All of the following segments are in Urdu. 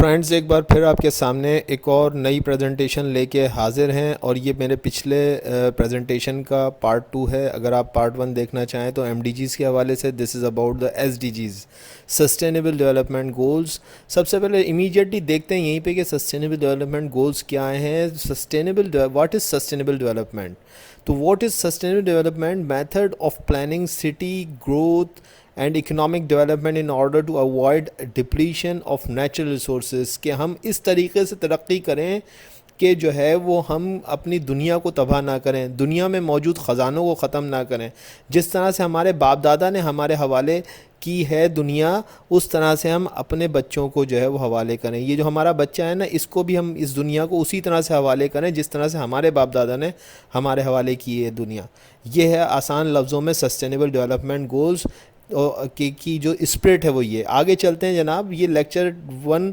فرینڈز، ایک بار پھر آپ کے سامنے ایک اور نئی پریزنٹیشن لے کے حاضر ہیں، اور یہ میرے پچھلے پریزنٹیشن کا پارٹ 2 ہے۔ اگر آپ پارٹ 1 دیکھنا چاہیں تو ایم ڈی جیز کے حوالے سے this is about the S D Gs, sustainable development goals. سب سے پہلے امیڈیٹلی دیکھتے ہیں یہیں پہ کہ سسٹینیبل ڈیولپمنٹ گولز کیا ہیں۔ What is sustainable development? تو what is sustainable development? Method of planning city growth and economic development in order to avoid depletion of natural resources, کہ ہم اس طریقے سے ترقی کریں کہ جو ہے وہ ہم اپنی دنیا کو تباہ نہ کریں، دنیا میں موجود خزانوں کو ختم نہ کریں۔ جس طرح سے ہمارے باپ دادا نے ہمارے حوالے کی ہے دنیا، اس طرح سے ہم اپنے بچوں کو جو ہے وہ حوالے کریں۔ یہ جو ہمارا بچہ ہے نا، اس کو بھی ہم اس دنیا کو اسی طرح سے حوالے کریں جس طرح سے ہمارے باپ دادا نے ہمارے حوالے کی ہے دنیا۔ یہ ہے آسان لفظوں میں سسٹینیبل ڈیولپمنٹ گولز کی جو اسپرٹ ہے وہ یہ۔ آگے چلتے ہیں جناب۔ یہ لیکچر 1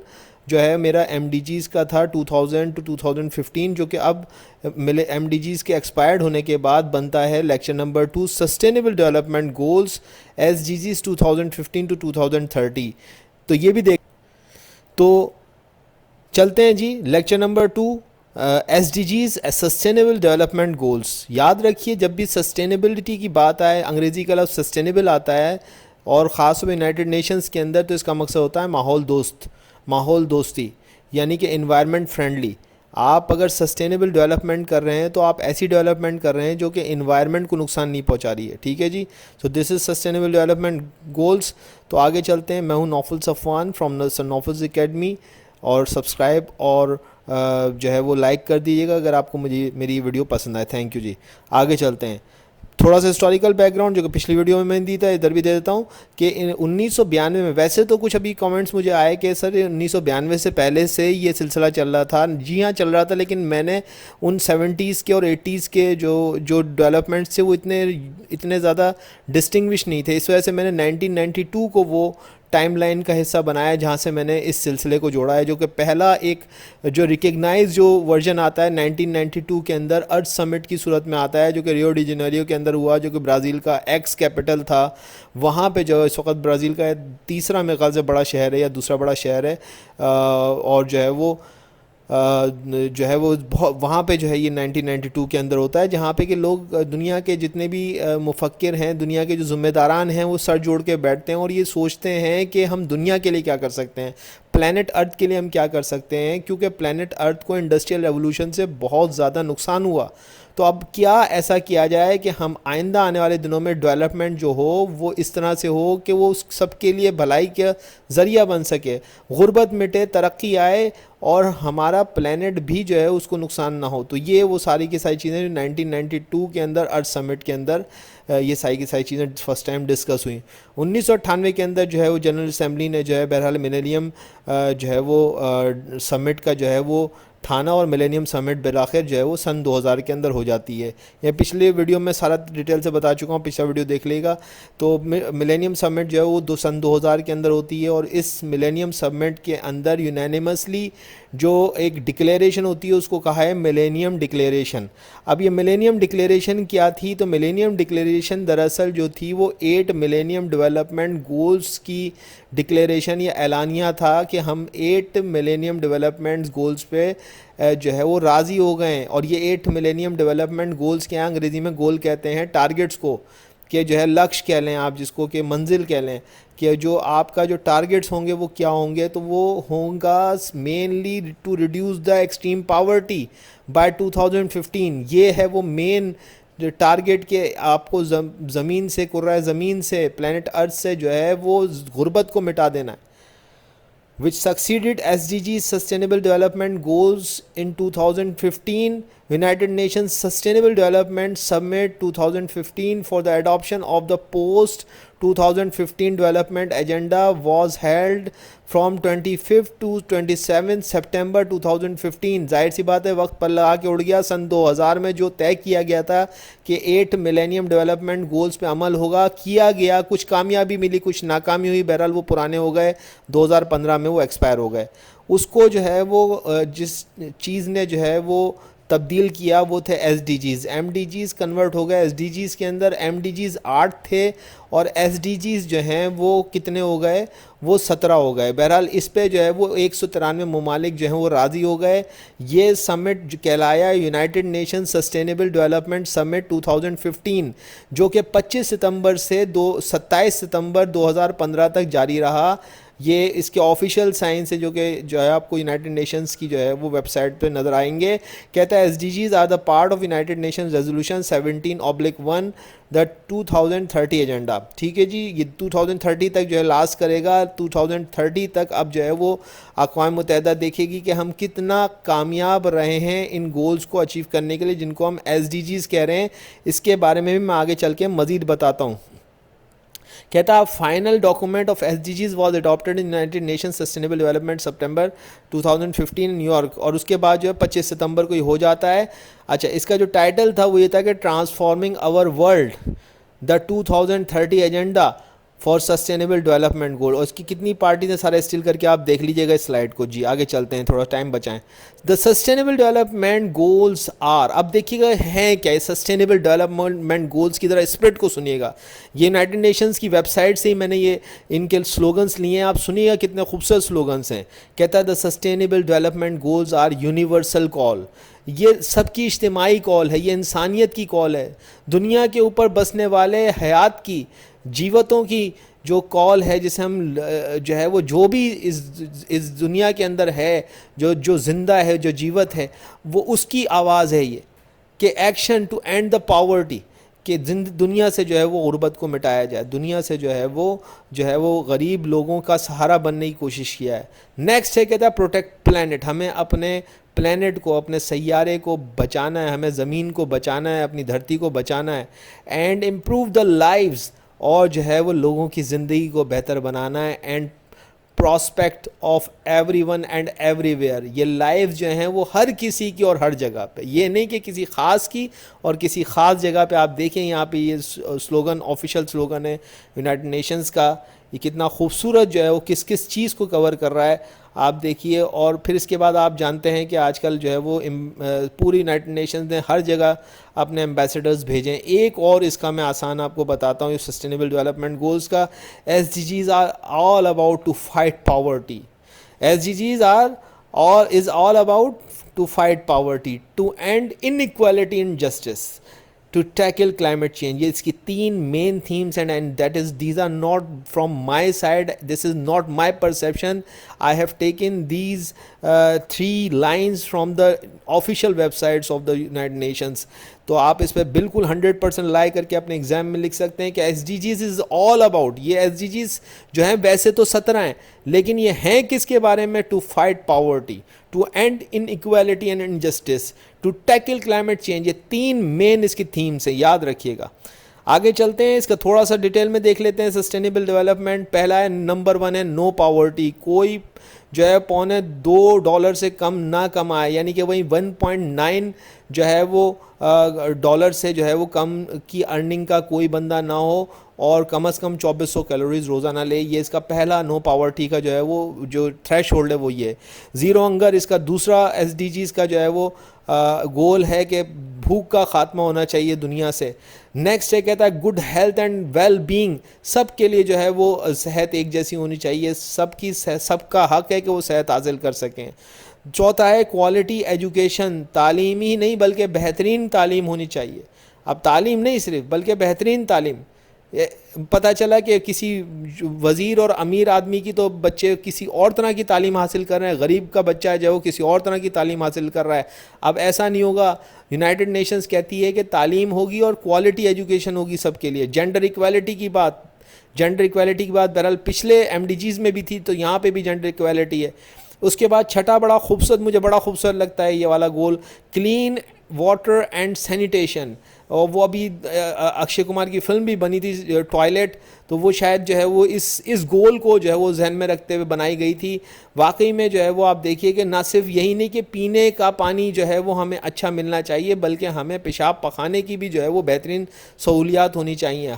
جو ہے میرا ایم ڈی جیز کا تھا 2000 ٹو 2015، جو کہ اب ایم ڈی جیز کے ایکسپائرڈ ہونے کے بعد بنتا ہے lecture number 2، sustainable development goals S D Gs 2015 to 2030۔ تو یہ بھی دیکھ، تو چلتے ہیں جی lecture number 2، S D Gs sustainable development goals. یاد رکھیے جب بھی سسٹینیبلٹی کی بات آئے، انگریزی کا لفظ سسٹینیبل آتا ہے اور خاص طور پہ یونائٹڈ نیشنز کے اندر، تو اس کا مقصد ہوتا ہے ماحول دوستی، یعنی کہ انوائرمنٹ فرینڈلی۔ آپ اگر سسٹینیبل ڈیولپمنٹ کر رہے ہیں تو آپ ایسی ڈیولپمنٹ کر رہے ہیں جو کہ انوائرمنٹ کو نقصان نہیں پہنچا رہی ہے، ٹھیک ہے جی۔ سو دس از سسٹینیبل ڈیولپمنٹ گولز۔ تو آگے چلتے ہیں۔ میں ہوں نوفل صفوان فرام نوفلز اکیڈمی، اور سبسکرائب اور جو ہے وہ لائک کر دیجیے گا اگر آپ کو میری ویڈیو پسند آئے۔ تھینک یو جی۔ آگے چلتے ہیں۔ تھوڑا سا ہسٹوریکل بیک گراؤنڈ جو کہ پچھلی ویڈیو میں نے دی تھا، ادھر بھی دے دیتا ہوں کہ 1992 میں، ویسے تو کچھ ابھی کامنٹس مجھے آئے کہ سر 1992 سے پہلے سے یہ سلسلہ چل رہا تھا۔ جی ہاں چل رہا تھا، لیکن میں نے ان 70s کے اور 80s کے جو ڈیولپمنٹس تھے وہ اتنے زیادہ ڈسٹنگوش نہیں تھے، اس وجہ سے میں نے 1992 کو وہ ٹائم لائن کا حصہ بنایا جہاں سے میں نے اس سلسلے کو جوڑا ہے، جو کہ پہلا ایک جو ریکگنائز جو ورژن آتا ہے 1992 کے اندر ارتھ سمٹ کی صورت میں آتا ہے، جو کہ ریو ڈی جنیرو کے اندر ہوا، جو کہ برازیل کا ایکس کیپٹل تھا۔ وہاں پہ جو اس وقت برازیل کا تیسرا میرے خیال سے بڑا شہر ہے یا دوسرا بڑا شہر ہے، اور جو ہے وہ وہاں پہ جو ہے یہ 1992 کے اندر ہوتا ہے، جہاں پہ کہ لوگ دنیا کے جتنے بھی مفکر ہیں، دنیا کے جو ذمہ داران ہیں، وہ سر جوڑ کے بیٹھتے ہیں اور یہ سوچتے ہیں کہ ہم دنیا کے لیے کیا کر سکتے ہیں، پلینٹ ارتھ کے لیے ہم کیا کر سکتے ہیں، کیونکہ پلینٹ ارتھ کو انڈسٹریل ریولوشن سے بہت زیادہ نقصان ہوا۔ تو اب کیا ایسا کیا جائے کہ ہم آئندہ آنے والے دنوں میں ڈیولپمنٹ جو ہو وہ اس طرح سے ہو کہ وہ سب کے لیے بھلائی کا ذریعہ بن سکے، غربت مٹے، ترقی آئے، اور ہمارا پلینٹ بھی جو ہے اس کو نقصان نہ ہو۔ تو یہ وہ ساری کی ساری چیزیں جو 1992 کے اندر ارتھ سمٹ کے اندر یہ ساری کی ساری چیزیں فرسٹ ٹائم ڈسکس ہوئیں۔ 1998 کے اندر جو ہے وہ جنرل اسمبلی نے جو ہے بہرحال ملینیم جو ہے وہ سمٹ کا جو ہے وہ ٹھانا، اور ملینیم سمٹ بالآخر جو ہے وہ سن 2000 کے اندر ہو جاتی ہے۔ یہ پچھلے ویڈیو میں سارا ڈیٹیل سے بتا چکا ہوں، پچھلا ویڈیو دیکھ لے گا۔ تو ملینیم سمٹ جو ہے وہ سن 2000 کے اندر ہوتی ہے، اور اس ملینیم سمٹ کے اندر یونینیمسلی جو ایک ڈکلیریشن ہوتی ہے اس کو کہا ہے ملینیم ڈکلیریشن۔ اب یہ ملینیم ڈکلیریشن کیا تھی؟ تو ملینیم ڈکلیریشن دراصل جو تھی وہ 8 ملینیم ڈیولپمنٹ گولز کی ڈکلیریشن یا اعلانیہ تھا کہ ہم 8 ملینیم ڈیولپمنٹ گولز پہ جو ہے وہ راضی ہو گئے ہیں۔ اور یہ 8 ملینیم ڈیولپمنٹ گولز کے انگریزی میں گول کہتے ہیں ٹارگٹس کو، کہ جو ہے لکش کہہ لیں آپ، جس کو کہ منزل کہہ لیں، کہ جو آپ کا جو ٹارگٹس ہوں گے وہ کیا ہوں گے؟ تو وہ ہوں گا mainly to reduce the extreme poverty by 2015۔ یہ ہے وہ مین ٹارگٹ کہ آپ کو زمین سے، کرۂ زمین سے، پلینٹ ارتھ سے جو ہے وہ غربت کو مٹا دینا ہے۔ which succeeded SDGs Sustainable Development Goals in 2015, United Nations Sustainable Development Summit 2015 for the adoption of the post-2015 development agenda was held from 25th to 27th September 2015۔ ظاہر سی بات ہے وقت پر لگا کے اڑ گیا۔ سن 2000 میں جو طے کیا گیا تھا کہ 8 ملینیم ڈیولپمنٹ گولز پہ عمل ہوگا، کیا گیا، کچھ کامیابی ملی، کچھ ناکامی ہوئی، بہرحال وہ پرانے ہو گئے، 2015 میں وہ ایکسپائر ہو گئے۔ اس کو جو ہے وہ جس چیز نے جو ہے وہ تبدیل کیا وہ تھے S D Gs. M D Gs convert ہو گئے ایس ڈی جیز کے اندر. ایم ڈی جیز 8 تھے اور ایس ڈی جیز جو ہیں وہ کتنے ہو گئے, وہ 17 ہو گئے. بہرحال اس پہ جو ہے وہ 193 ممالک جو ہیں وہ راضی ہو گئے. یہ سمٹ جو کہلایا یونائٹڈ نیشن سسٹینیبل ڈیولپمنٹ سمٹ 2015, جو کہ 25 ستمبر سے 27 ستمبر 2015 تک جاری رہا. یہ اس کے آفیشیل سائن سے جو ہے آپ کو یونائٹڈ نیشنز کی جو ہے وہ ویب سائٹ پہ نظر آئیں گے. کہتا ہے S D Gs are the part of United Nations resolution 17/1 the 2030 agenda. ٹھیک ہے جی, یہ 2030 تک جو ہے لاسٹ کرے گا. 2030 تک اب جو ہے وہ اقوام متحدہ دیکھے گی کہ ہم کتنا کامیاب رہے ہیں ان گولز کو اچیو کرنے کے لیے جن کو ہم ایس ڈی جیز کہہ رہے ہیں. اس کے بارے میں بھی میں آگے چل کے مزید بتاتا ہوں. کہتا ہے final document of S D Gs was adopted in United Nation sustainable development September 2015 New York, اور اس کے بعد جو ہے 25 ستمبر کو یہ ہو جاتا ہے. اچھا, اس کا جو ٹائٹل تھا وہ یہ تھا کہ transforming our world the 2030 agenda for sustainable development goal. اور اس کی کتنی پارٹیز ہیں سارے اسٹل کر کے آپ دیکھ لیجیے گا اس سلائڈ کو. جی آگے چلتے ہیں, تھوڑا ٹائم بچائیں. دا سسٹینیبل ڈیولپمنٹ گولز آر, اب دیکھیے گا ہیں کیا, سسٹینیبل ڈیولپمنٹ گولز کی ذرا اسپرٹ کو سنیے گا. یہ یونائٹڈ نیشنز کی ویب سائٹ سے ہی میں نے یہ ان کے سلوگنس لیے ہیں, آپ سنیے گا کتنے خوبصورت سلوگنس ہیں. کہتا ہے the sustainable development goals are universal call. یہ سب کی اجتماعی کال ہے, یہ انسانیت کی کال ہے. دنیا کے اوپر بسنے والے حیات کی, جیوتوں کی جو کال ہے, جسے ہم جو ہے وہ جو بھی اس دنیا کے اندر ہے, جو زندہ ہے, جو جیوت ہے, وہ اس کی آواز ہے یہ کہ action to end the poverty, کہ دنیا سے جو ہے وہ غربت کو مٹایا جائے. دنیا سے جو ہے وہ غریب لوگوں کا سہارا بننے کی کوشش کیا ہے. نیکسٹ ہے کہتا ہے پروٹیکٹ پلانٹ, ہمیں اپنے پلانٹ کو, اپنے سیارے کو بچانا ہے, ہمیں زمین کو بچانا ہے, اپنی دھرتی کو بچانا ہے. اینڈ امپروو دا لائفز, اور جو ہے وہ لوگوں کی زندگی کو بہتر بنانا ہے. And prospect of every one and every where, یہ لائف جو ہیں وہ ہر کسی کی اور ہر جگہ پہ, یہ نہیں کہ کسی خاص کی اور کسی خاص جگہ پہ. آپ دیکھیں یہاں پہ یہ سلوگن آفیشیل سلوگن ہے یونائٹڈ نیشنز کا, یہ کتنا خوبصورت جو ہے وہ کس کس چیز کو کور کر رہا ہے آپ دیکھیے. اور پھر اس کے بعد آپ جانتے ہیں کہ آج کل جو ہے وہ پوری یونائٹڈ نیشنز نے ہر جگہ اپنے ایمبیسڈرز بھیجیں. ایک اور اس کا میں آسان آپ کو بتاتا ہوں سسٹینیبل ڈیولپمنٹ گولز کا. S D Gs are all about to fight poverty. S D Gs is all about to fight poverty, to end inequality and justice, to tackle climate change. یہ اس کی 3 مین تھیمس ہیں, and that is these are not from my side, this is not my perception. I have taken these 3 lines from the official web sites of the United nations. تو آپ اس پہ بالکل 100% لائی کر کے اپنے ایگزام میں لکھ سکتے ہیں کہ S D Gs is all about. یہ ایس ڈی جیز جو ہیں ویسے تو 17 ہیں, لیکن یہ ہیں کس کے بارے میں, to fight poverty, to end inequality and injustice, to tackle climate change. یہ 3 مین اس کی تھیمس ہیں, یاد رکھیے گا. آگے چلتے ہیں, اس کا تھوڑا سا ڈیٹیل میں دیکھ لیتے ہیں. سسٹینیبل ڈیولپمنٹ پہلا ہے, نمبر 1 ہے نو پاورٹی. کوئی جو ہے $2 سے کم نہ کمائے, یعنی کہ وہی 1.9 جو ہے وہ ڈالر سے جو ہے وہ کم کی ارننگ کا کوئی بندہ نہ ہو, اور کم از کم 2400 کیلوریز روزانہ لے. یہ اس کا پہلا نو پاورٹی کا جو ہے وہ جو تھریش ہولڈ ہے وہ یہ ہے. زیرو ہنگر اس کا دوسرا ایس ڈی جیز کا جو ہے وہ گول ہے کہ بھوک کا خاتمہ ہونا چاہیے دنیا سے. نیکسٹ ہے کہتا ہے good health and well being, سب کے لیے جو ہے وہ صحت ایک جیسی ہونی چاہیے, سب کا حق ہے کہ وہ صحت حاصل کر سکیں. چوتھا ہے کوالٹی ایجوکیشن, تعلیم ہی نہیں بلکہ بہترین تعلیم ہونی چاہیے. اب تعلیم نہیں صرف بلکہ بہترین تعلیم. پتہ چلا کہ کسی وزیر اور امیر آدمی کی تو بچے کسی اور طرح کی تعلیم حاصل کر رہے ہیں, غریب کا بچہ ہے جو وہ کسی اور طرح کی تعلیم حاصل کر رہا ہے. اب ایسا نہیں ہوگا. یونائٹڈ نیشنز کہتی ہے کہ تعلیم ہوگی اور کوالٹی ایجوکیشن ہوگی سب کے لیے. جینڈر ایکویلٹی کی بات بہرحال پچھلے ایم ڈی جیز میں بھی تھی, تو یہاں پہ بھی جینڈر ایکویلٹی ہے. اس کے بعد چھٹا مجھے بڑا خوبصورت لگتا ہے یہ والا گول, کلین واٹر اینڈ سینیٹیشن. اور وہ ابھی اکشے کمار کی فلم بھی بنی تھی ٹوائلٹ, تو وہ شاید جو ہے وہ اس گول کو جو ہے وہ ذہن میں رکھتے ہوئے بنائی گئی تھی. واقعی میں جو ہے وہ آپ دیکھیے کہ نہ صرف یہی نہیں کہ پینے کا پانی جو ہے وہ ہمیں اچھا ملنا چاہیے، بلکہ ہمیں پیشاب پخانے کی بھی جو ہے وہ بہترین سہولیات ہونی چاہیے.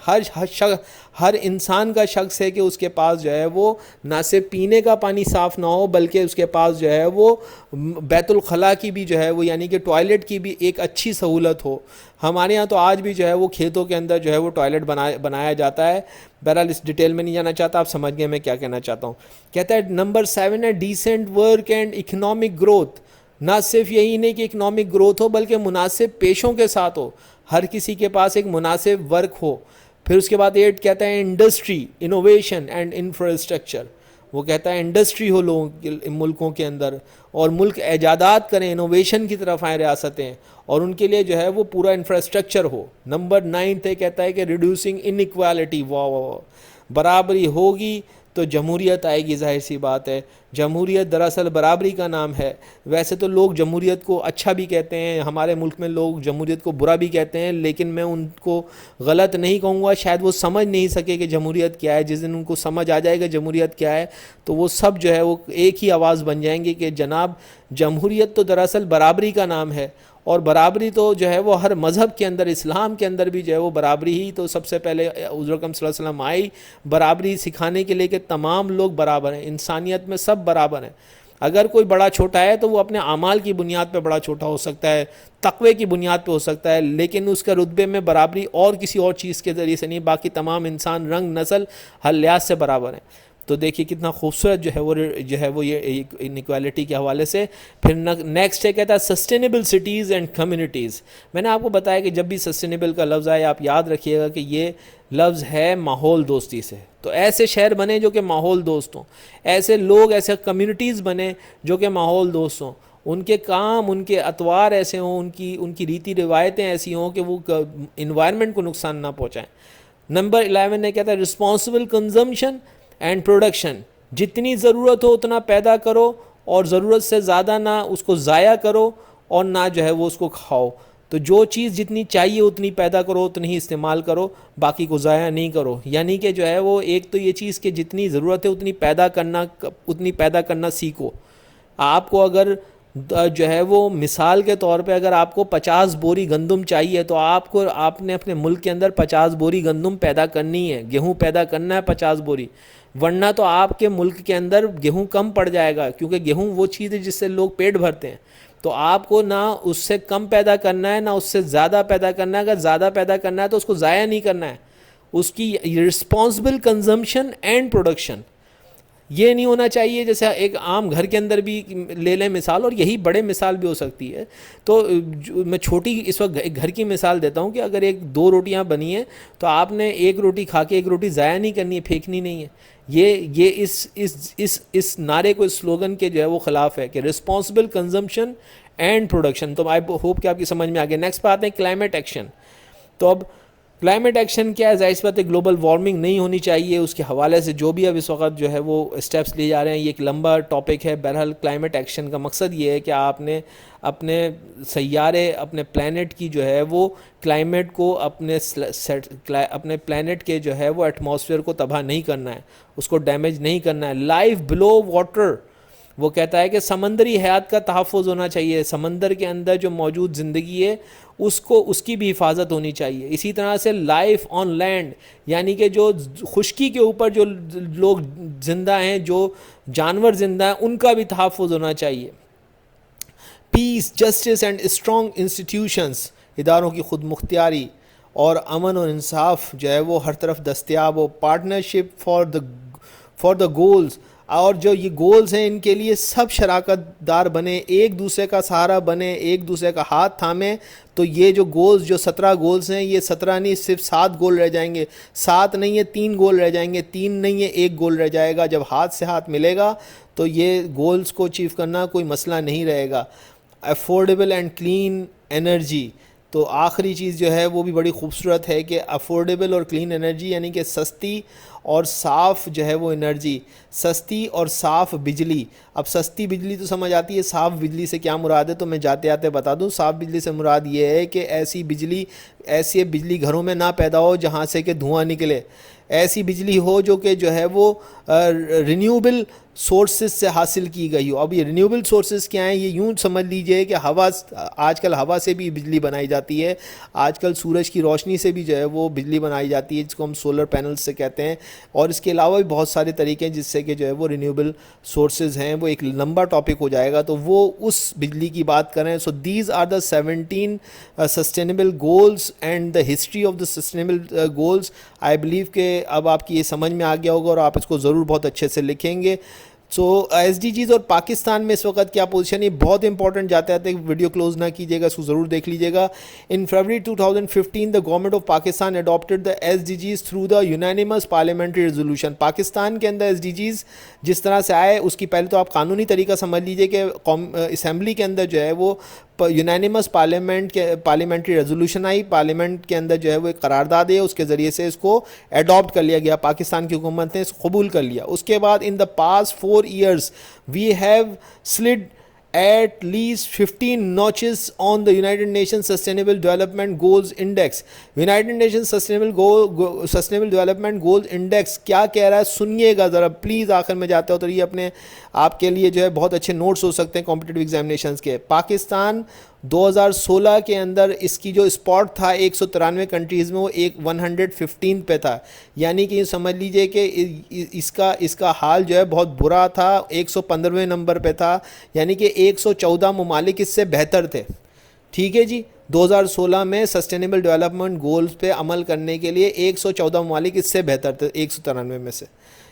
ہر انسان کا شخص ہے کہ اس کے پاس جو ہے وہ نہ صرف پینے کا پانی صاف نہ ہو، بلکہ اس کے پاس جو ہے وہ بیت الخلاء کی بھی جو ہے وہ یعنی کہ ٹوائلٹ کی بھی ایک اچھی سہولت ہو. ہمارے ہاں تو آج بھی جو ہے وہ کھیتوں کے اندر جو ہے وہ ٹوائلٹ بنایا جاتا ہے. بہرحال اس ڈیٹیل میں نہیں جانا چاہتا، آپ سمجھ گئے میں کیا کہنا چاہتا ہوں. کہتا ہے نمبر 7 ہے decent work and economic growth. نہ صرف یہی نہیں کہ اکنامک گروتھ ہو، بلکہ مناسب پیشوں کے ساتھ ہو، ہر کسی کے پاس ایک مناسب ورک ہو. پھر اس کے بعد 8 کہتا ہے انڈسٹری، انوویشن اینڈ انفراسٹرکچر. وہ کہتا ہے انڈسٹری ہو لوگوں کے ملکوں کے اندر، اور ملک ایجادات کریں، انوویشن کی طرف آئیں ریاستیں، اور ان کے لیے جو ہے وہ پورا انفراسٹرکچر ہو. نمبر 9 ہے کہتا ہے کہ ریڈیوسنگ انیکوالٹی. برابری ہوگی تو جمہوریت آئے گی. ظاہر سی بات ہے، جمہوریت دراصل برابری کا نام ہے. ویسے تو لوگ جمہوریت کو اچھا بھی کہتے ہیں، ہمارے ملک میں لوگ جمہوریت کو برا بھی کہتے ہیں، لیکن میں ان کو غلط نہیں کہوں گا. شاید وہ سمجھ نہیں سکے کہ جمہوریت کیا ہے. جس دن ان کو سمجھ آ جائے گا جمہوریت کیا ہے، تو وہ سب جو ہے وہ ایک ہی آواز بن جائیں گے کہ جناب جمہوریت تو دراصل برابری کا نام ہے. اور برابری تو جو ہے وہ ہر مذہب کے اندر، اسلام کے اندر بھی جو ہے وہ برابری ہی تو سب سے پہلے حضور اکرم صلی اللہ علیہ وسلم آئی برابری سکھانے کے لیے کہ تمام لوگ برابر ہیں، انسانیت میں سب برابر ہیں. اگر کوئی بڑا چھوٹا ہے تو وہ اپنے اعمال کی بنیاد پہ بڑا چھوٹا ہو سکتا ہے، تقوی کی بنیاد پہ ہو سکتا ہے، لیکن اس کے رتبے میں برابری اور کسی اور چیز کے ذریعے سے نہیں. باقی تمام انسان رنگ، نسل، ہر لحاظ سے برابر ہیں. تو دیکھیے کتنا خوبصورت جو ہے وہ یہ انیکوالٹی کے حوالے سے. پھر نیکسٹ ہے کہتا ہے سسٹینیبل سٹیز اینڈ کمیونٹیز. میں نے آپ کو بتایا کہ جب بھی سسٹینیبل کا لفظ آئے آپ یاد رکھیے گا کہ یہ لفظ ہے ماحول دوستی سے. تو ایسے شہر بنے جو کہ ماحول دوست ہوں، ایسے لوگ، ایسے کمیونٹیز بنے جو کہ ماحول دوست ہوں، ان کے کام، ان کے اطوار ایسے ہوں، ان کی ریتی روایتیں ایسی ہوں کہ وہ انوائرمنٹ کو نقصان نہ پہنچائیں. نمبر 11 نے کہتا ہے رسپانسبل کنزمپشن اینڈ پروڈکشن. جتنی ضرورت ہو اتنا پیدا کرو، اور ضرورت سے زیادہ نہ اس کو ضائع کرو اور نہ جو ہے وہ اس کو کھاؤ. تو جو چیز جتنی چاہیے اتنی پیدا کرو، اتنی ہی استعمال کرو، باقی کو ضائع نہیں کرو. یعنی کہ جو ہے وہ ایک تو یہ چیز کہ جتنی ضرورت ہے اتنی پیدا کرنا سیکھو. آپ کو اگر جو ہے وہ مثال کے طور پہ اگر آپ کو 50 بوری گندم چاہیے تو آپ نے اپنے ملک کے اندر 50 بوری گندم پیدا کرنی ہے، گیہوں پیدا کرنا ہے 50 بوری. ورنہ تو آپ کے ملک کے اندر گیہوں کم پڑ جائے گا، کیونکہ گیہوں وہ چیز ہے جس سے لوگ پیٹ بھرتے ہیں. تو آپ کو نہ اس سے کم پیدا کرنا ہے نہ اس سے زیادہ پیدا کرنا ہے. اگر زیادہ پیدا کرنا ہے تو اس کو ضائع نہیں کرنا ہے. اس کی رسپانسبل کنزمپشن اینڈ پروڈکشن یہ نہیں ہونا چاہیے. جیسے ایک عام گھر کے اندر بھی لے لیں مثال، اور یہی بڑے مثال بھی ہو سکتی ہے. تو میں چھوٹی اس وقت ایک گھر کی مثال دیتا ہوں کہ اگر 2 روٹیاں بنی ہیں تو آپ نے ایک روٹی کھا کے ایک روٹی ضائع نہیں کرنی ہے، پھینکنی نہیں ہے. یہ اس نعرے کو، اس سلوگن کے جو ہے وہ خلاف ہے کہ رسپانسبل کنزمپشن اینڈ پروڈکشن. تو آئی ہوپ کہ آپ کی سمجھ میں آ گیا. نیکسٹ پہ آتے ہیں کلائمیٹ ایکشن. تو اب کلائمیٹ ایکشن کیا ہے؟ ظاہر سی بات ہے گلوبل وارمنگ نہیں ہونی چاہیے. اس کے حوالے سے جو بھی اب اس وقت جو ہے وہ اسٹیپس لیے جا رہے ہیں، یہ ایک لمبا ٹاپک ہے. بہرحال کلائمیٹ ایکشن کا مقصد یہ ہے کہ آپ نے اپنے سیارے، اپنے پلانٹ کی جو ہے وہ کلائمیٹ کو، اپنے پلانٹ کے جو ہے وہ ایٹماسفیئر کو تباہ نہیں کرنا ہے، اس کو ڈیمیج نہیں کرنا ہے. لائف بلو واٹر، وہ کہتا ہے کہ سمندری حیات کا تحفظ ہونا چاہیے. سمندر کے اندر جو موجود زندگی ہے اس کی بھی حفاظت ہونی چاہیے. اسی طرح سے لائف آن لینڈ، یعنی کہ جو خشکی کے اوپر جو لوگ زندہ ہیں، جو جانور زندہ ہیں، ان کا بھی تحفظ ہونا چاہیے. پیس، جسٹس اینڈ اسٹرانگ انسٹیٹیوشنز، اداروں کی خود مختاری اور امن اور انصاف جو ہے وہ ہر طرف دستیاب ہو. پارٹنرشپ فار دا گولز، اور جو یہ گولز ہیں ان کے لیے سب شراکت دار بنے، ایک دوسرے کا سہارا بنے، ایک دوسرے کا ہاتھ تھامیں. تو یہ جو گولز، جو 17 گولز ہیں، یہ 17 نہیں، صرف 7 گول رہ جائیں گے. 7 نہیں ہے، 3 گول رہ جائیں گے. 3 نہیں ہے، 1 گول رہ جائے گا. جب ہاتھ سے ہاتھ ملے گا تو یہ گولز کو اچیو کرنا کوئی مسئلہ نہیں رہے گا. افورڈیبل اینڈ کلین انرجی، تو آخری چیز جو ہے وہ بھی بڑی خوبصورت ہے کہ افورڈیبل اور کلین انرجی، یعنی کہ سستی اور صاف جو ہے وہ انرجی، سستی اور صاف بجلی. اب سستی بجلی تو سمجھ آتی ہے، صاف بجلی سے کیا مراد ہے تو میں جاتے آتے بتا دوں. صاف بجلی سے مراد یہ ہے کہ ایسی بجلی گھروں میں نہ پیدا ہو جہاں سے کہ دھواں نکلے. ایسی بجلی ہو جو کہ جو ہے وہ رینیوبل سورسز سے حاصل کی گئی ہو. اب یہ رینیوبل سورسز کیا ہیں؟ یہ یوں سمجھ لیجئے کہ آج کل ہوا سے بھی بجلی بنائی جاتی ہے، آج کل سورج کی روشنی سے بھی جو ہے وہ بجلی بنائی جاتی ہے، جس کو ہم سولر پینل سے کہتے ہیں. اور اس کے علاوہ بھی بہت سارے طریقے ہیں جس سے کہ جو ہے وہ رینیوبل سورسز ہیں. وہ ایک لمبا ٹاپک ہو جائے گا، تو وہ اس بجلی کی بات کریں. So these are the 17 sustainable goals and the history of the sustainable goals. I believe کہ اب آپ کی یہ سمجھ میں آ گیا ہوگا اور آپ اس کو ضرور بہت اچھے سے لکھیں گے. سو ایس ڈی جیز اور پاکستان میں اس وقت کیا پوزیشن ہے، بہت امپورٹنٹ. جاتے آتے ویڈیو کلوز نہ کیجیے گا، اس کو ضرور دیکھ لیجیے گا. In February 2015 the government of Pakistan adopted the S D Gs through the unanimous parliamentary resolution. Pakistan کے اندر ایس ڈی جیز جس طرح سے آئے اس کی پہلے تو آپ قانونی طریقہ سمجھ لیجیے کہ اسمبلی کے اندر جو ہے وہ یونانیمس پارلیمنٹری ریزولوشن آئی، پارلیمنٹ کے اندر جو ہے وہ ایک قرارداد ہے، اس کے ذریعے سے اس کو اڈاپٹ کر لیا گیا. پاکستان کی حکومت نے اس کو قبول کر لیا. اس کے بعد ان the past 4 years we have slid at least 15 notches on the United Nations Sustainable Development Goals Index. United Nations Sustainable Development Goals Index کیا کہہ رہا ہے سنیے گا ذرا پلیز. آخر میں جاتے ہو تو یہ اپنے آپ کے لیے جو ہے بہت اچھے نوٹس ہو سکتے ہیں کمپٹیٹیو ایگزامینیشنز کے. پاکستان 2016 کے اندر اس کی جو اسپاٹ تھا 193 کنٹریز میں، وہ 115 پہ تھا. یعنی کہ یہ سمجھ لیجئے کہ اس کا حال جو ہے بہت برا تھا. 115ویں نمبر پہ تھا، یعنی کہ 114 ممالک اس سے بہتر تھے. ٹھیک ہے جی، 2016 میں سسٹینیبل ڈیولپمنٹ گولز پہ عمل کرنے کے لیے 114 ممالک اس سے بہتر تھے 193 میں سے.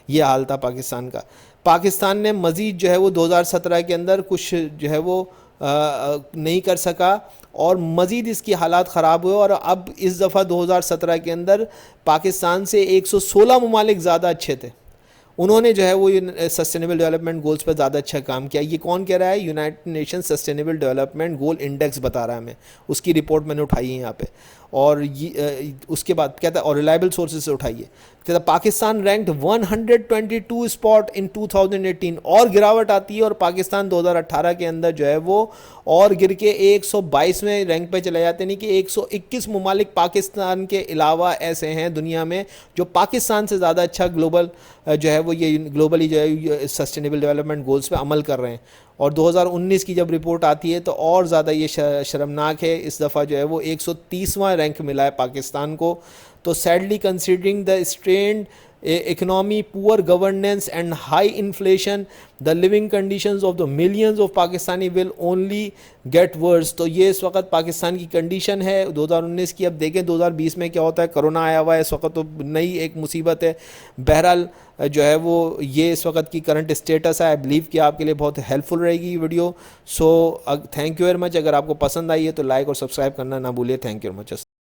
یہ حال تھا پاکستان کا. پاکستان نے مزید جو ہے وہ 2017 کے اندر کچھ جو ہے وہ نہیں کر سکا اور مزید اس کی حالات خراب ہوئے. اور اب اس دفعہ 2017 کے اندر پاکستان سے 116 ممالک زیادہ اچھے تھے. انہوں نے جو ہے وہ سسٹینیبل ڈیولپمنٹ گولز پہ زیادہ اچھا کام کیا. یہ کون کہہ رہا ہے؟ یونائٹڈ نیشن سسٹینیبل ڈیولپمنٹ گول انڈیکس بتا رہا ہے ہمیں. اس کی رپورٹ میں نے اٹھائی ہے یہاں پہ. اور اس کے بعد کہتا ہے اور ریلائبل سورسز سے اٹھائیے. کہتا ہے پاکستان رینکڈ 122 اسپاٹ ان 2018. اور گراوٹ آتی ہے اور پاکستان 2018 کے اندر جو ہے وہ اور گر کے 122ویں رینک پہ چلے جاتے ہیں. یعنی کہ 121 ممالک پاکستان کے علاوہ ایسے ہیں دنیا میں جو پاکستان سے زیادہ اچھا گلوبل جو ہے وہ یہ گلوبلی جو ہے سسٹینیبل ڈیولپمنٹ گولز پہ عمل کر رہے ہیں. اور 2019 کی جب رپورٹ آتی ہے تو اور زیادہ یہ شرمناک ہے. اس دفعہ جو ہے وہ 130واں رینک ملا ہے پاکستان کو. تو sadly considering the strained economy, poor governance and high inflation, the living conditions of the millions of Pakistani will only get worse. تو یہ اس وقت پاکستان کی کنڈیشن ہے 2019 کی. اب دیکھیں 2020 میں کیا ہوتا ہے. کرونا آیا ہوا ہے اس وقت، تو نئی ایک مصیبت ہے. بہرحال جو ہے وہ یہ اس وقت کی کرنٹ اسٹیٹس ہے. آئی بلیو کہ آپ کے لیے بہت ہیلپ فل رہے گی یہ video. So thank you very much. اگر آپ کو پسند آئی ہے تو لائک اور سبسکرائب کرنا نہ بھولے. Thank you very much.